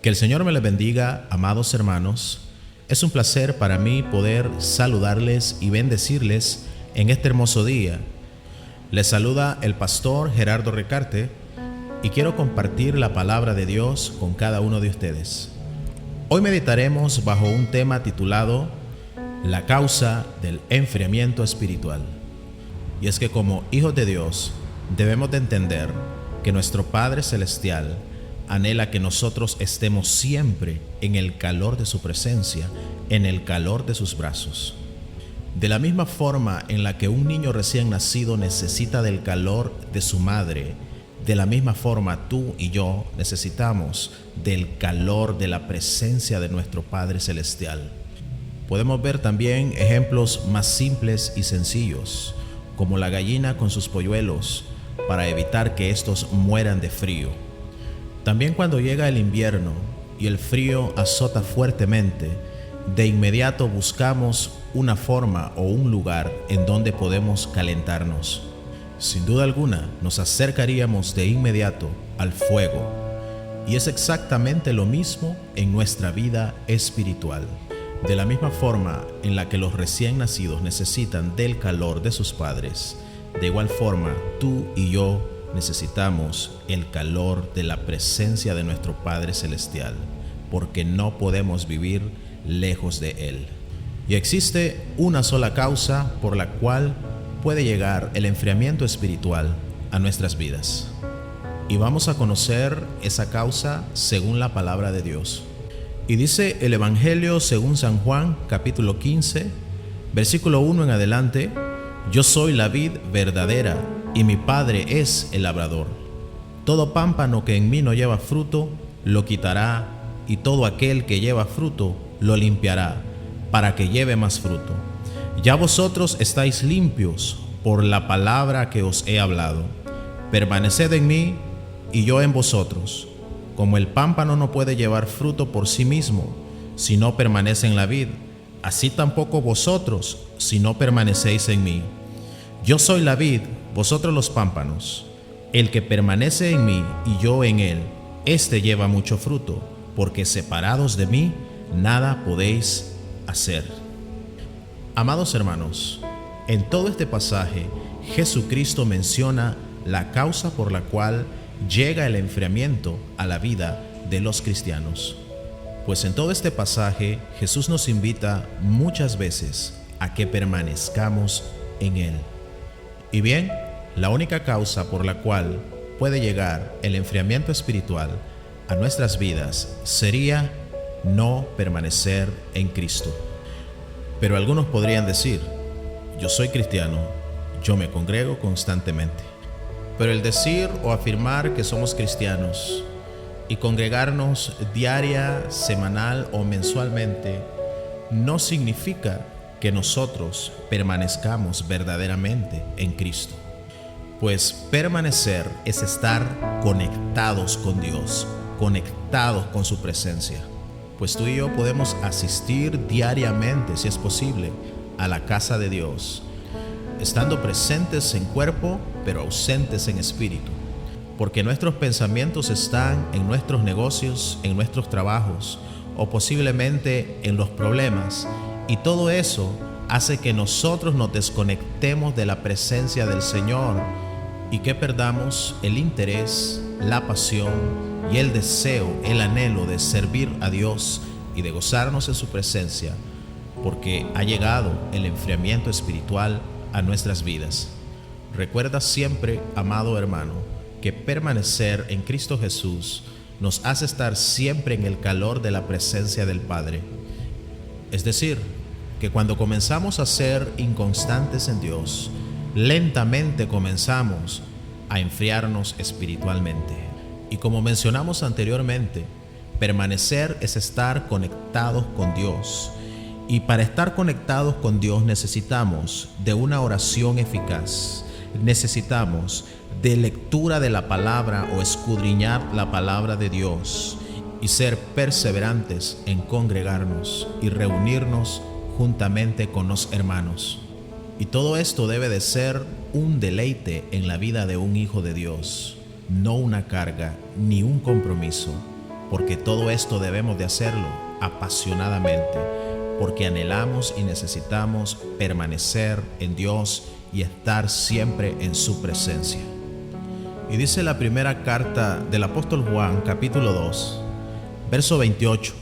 Que el Señor me les bendiga, amados hermanos. Es un placer para mí poder saludarles y bendecirles en este hermoso día. Les saluda el pastor Gerardo Recarte y quiero compartir la palabra de Dios con cada uno de ustedes. Hoy meditaremos bajo un tema titulado La causa del enfriamiento espiritual. Y es que como hijos de Dios debemos de entender que nuestro Padre Celestial anhela que nosotros estemos siempre en el calor de su presencia, en el calor de sus brazos. De la misma forma en la que un niño recién nacido necesita del calor de su madre, de la misma forma tú y yo necesitamos del calor de la presencia de nuestro Padre Celestial. Podemos ver también ejemplos más simples y sencillos, como la gallina con sus polluelos, para evitar que estos mueran de frío. También cuando llega el invierno y el frío azota fuertemente, de inmediato buscamos una forma o un lugar en donde podemos calentarnos. Sin duda alguna, nos acercaríamos de inmediato al fuego. Y es exactamente lo mismo en nuestra vida espiritual. De la misma forma en la que los recién nacidos necesitan del calor de sus padres, de igual forma tú y yo necesitamos el calor de la presencia de nuestro Padre Celestial, porque no podemos vivir lejos de Él. Y existe una sola causa por la cual puede llegar el enfriamiento espiritual a nuestras vidas. Y vamos a conocer esa causa según la palabra de Dios. Y dice el Evangelio según San Juan, capítulo 15, versículo 1 en adelante: Yo soy la vid verdadera, y mi Padre es el labrador. Todo pámpano que en mí no lleva fruto, lo quitará, y todo aquel que lleva fruto, lo limpiará, para que lleve más fruto. Ya vosotros estáis limpios por la palabra que os he hablado. Permaneced en mí, y yo en vosotros. Como el pámpano no puede llevar fruto por sí mismo, si no permanece en la vid, así tampoco vosotros, si no permanecéis en mí. Yo soy la vid, vosotros los pámpanos. El que permanece en mí y yo en él, éste lleva mucho fruto, porque separados de mí, nada podéis hacer. Amados hermanos, en todo este pasaje, Jesucristo menciona la causa por la cual llega el enfriamiento a la vida de los cristianos. Pues en todo este pasaje, Jesús nos invita muchas veces a que permanezcamos en Él. Y bien, la única causa por la cual puede llegar el enfriamiento espiritual a nuestras vidas sería no permanecer en Cristo. Pero algunos podrían decir: yo soy cristiano, yo me congrego constantemente. Pero el decir o afirmar que somos cristianos y congregarnos diaria, semanal o mensualmente no significa que nosotros permanezcamos verdaderamente en Cristo. Pues permanecer es estar conectados con Dios, conectados con su presencia. Pues tú y yo podemos asistir diariamente, si es posible, a la casa de Dios, estando presentes en cuerpo, pero ausentes en espíritu. Porque nuestros pensamientos están en nuestros negocios, en nuestros trabajos, o posiblemente en los problemas. Y todo eso hace que nosotros nos desconectemos de la presencia del Señor y que perdamos el interés, la pasión y el deseo, el anhelo de servir a Dios y de gozarnos en su presencia, porque ha llegado el enfriamiento espiritual a nuestras vidas. Recuerda siempre, amado hermano, que permanecer en Cristo Jesús nos hace estar siempre en el calor de la presencia del Padre. Es decir, que cuando comenzamos a ser inconstantes en Dios, lentamente comenzamos a enfriarnos espiritualmente. Y como mencionamos anteriormente, permanecer es estar conectados con Dios. Y para estar conectados con Dios necesitamos de una oración eficaz. Necesitamos de lectura de la palabra o escudriñar la palabra de Dios y ser perseverantes en congregarnos y reunirnos juntamente con los hermanos. Y todo esto debe de ser un deleite en la vida de un hijo de Dios, no una carga ni un compromiso, porque todo esto debemos de hacerlo apasionadamente, porque anhelamos y necesitamos permanecer en Dios y estar siempre en su presencia. Y dice la primera carta del apóstol Juan, capítulo 2, verso 28: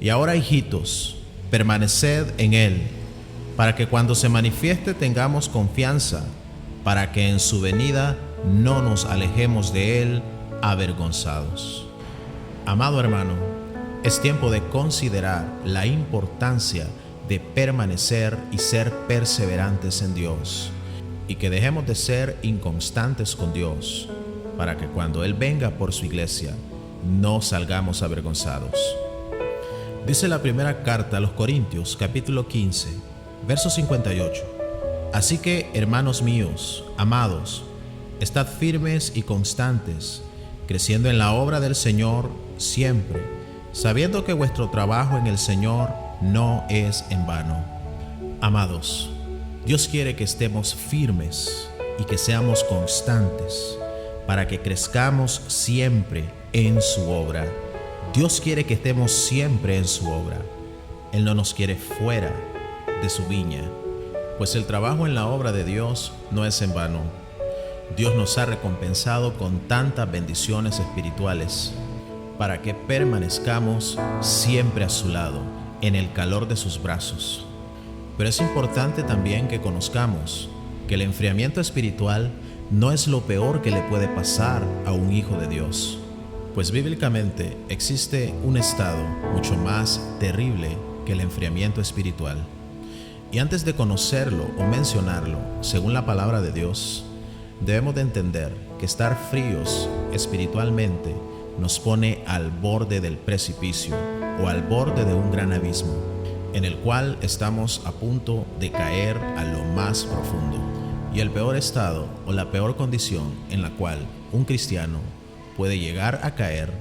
y ahora, hijitos, permaneced en Él, para que cuando se manifieste tengamos confianza, para que en su venida no nos alejemos de Él avergonzados. Amado hermano, es tiempo de considerar la importancia de permanecer y ser perseverantes en Dios, y que dejemos de ser inconstantes con Dios, para que cuando Él venga por su iglesia, no salgamos avergonzados. Dice la primera carta a los Corintios, capítulo 15, verso 58: así que, hermanos míos, amados, estad firmes y constantes, creciendo en la obra del Señor siempre, sabiendo que vuestro trabajo en el Señor no es en vano. Amados, Dios quiere que estemos firmes y que seamos constantes para que crezcamos siempre en su obra. Dios quiere que estemos siempre en su obra. Él no nos quiere fuera de su viña, pues el trabajo en la obra de Dios no es en vano. Dios nos ha recompensado con tantas bendiciones espirituales para que permanezcamos siempre a su lado, en el calor de sus brazos. Pero es importante también que conozcamos que el enfriamiento espiritual no es lo peor que le puede pasar a un hijo de Dios, pues bíblicamente existe un estado mucho más terrible que el enfriamiento espiritual. Y antes de conocerlo o mencionarlo, según la palabra de Dios, debemos de entender que estar fríos espiritualmente nos pone al borde del precipicio o al borde de un gran abismo, en el cual estamos a punto de caer a lo más profundo. Y el peor estado o la peor condición en la cual un cristiano puede llegar a caer,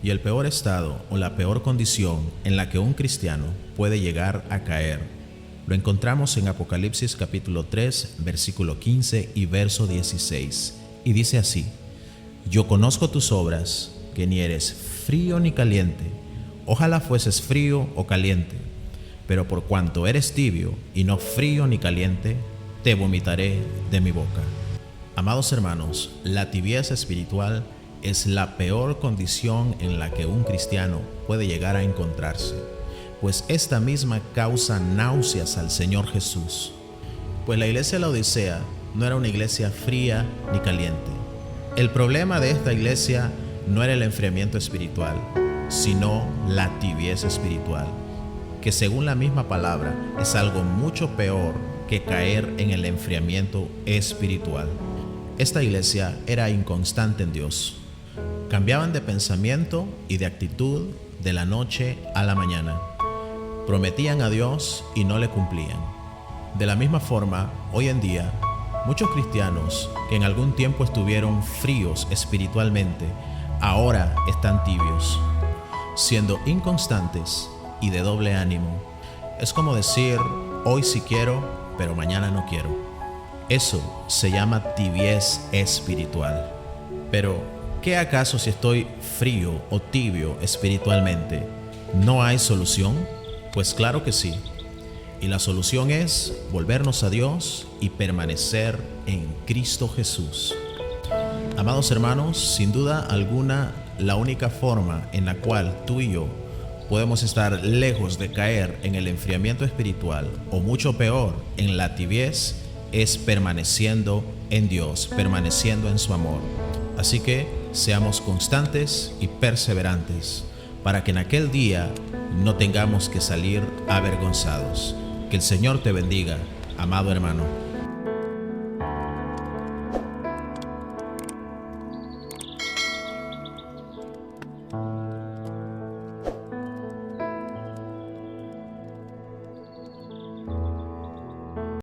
y el peor estado o la peor condición en la que un cristiano puede llegar a caer, lo encontramos en Apocalipsis capítulo 3, versículo 15 y verso 16, y dice así: yo conozco tus obras, que ni eres frío ni caliente. Ojalá fueses frío o caliente, pero por cuanto eres tibio y no frío ni caliente, te vomitaré de mi boca. Amados hermanos, la tibieza espiritual es la peor condición en la que un cristiano puede llegar a encontrarse, pues esta misma causa náuseas al Señor Jesús. Pues la iglesia de la Odisea no era una iglesia fría ni caliente. El problema de esta iglesia no era el enfriamiento espiritual, sino la tibieza espiritual, que según la misma palabra es algo mucho peor que caer en el enfriamiento espiritual. Esta iglesia era inconstante en Dios. Cambiaban de pensamiento y de actitud de la noche a la mañana. Prometían a Dios y no le cumplían. De la misma forma, hoy en día, muchos cristianos que en algún tiempo estuvieron fríos espiritualmente, ahora están tibios, siendo inconstantes y de doble ánimo. Es como decir, hoy sí quiero, pero mañana no quiero. Eso se llama tibiez espiritual. Pero, ¿qué acaso si estoy frío o tibio espiritualmente? ¿No hay solución? Pues claro que sí. Y la solución es volvernos a Dios y permanecer en Cristo Jesús. Amados hermanos, sin duda alguna, la única forma en la cual tú y yo podemos estar lejos de caer en el enfriamiento espiritual, o mucho peor, en la tibiez, es permaneciendo en Dios, permaneciendo en su amor. Así que seamos constantes y perseverantes, para que en aquel día no tengamos que salir avergonzados. Que el Señor te bendiga, amado hermano.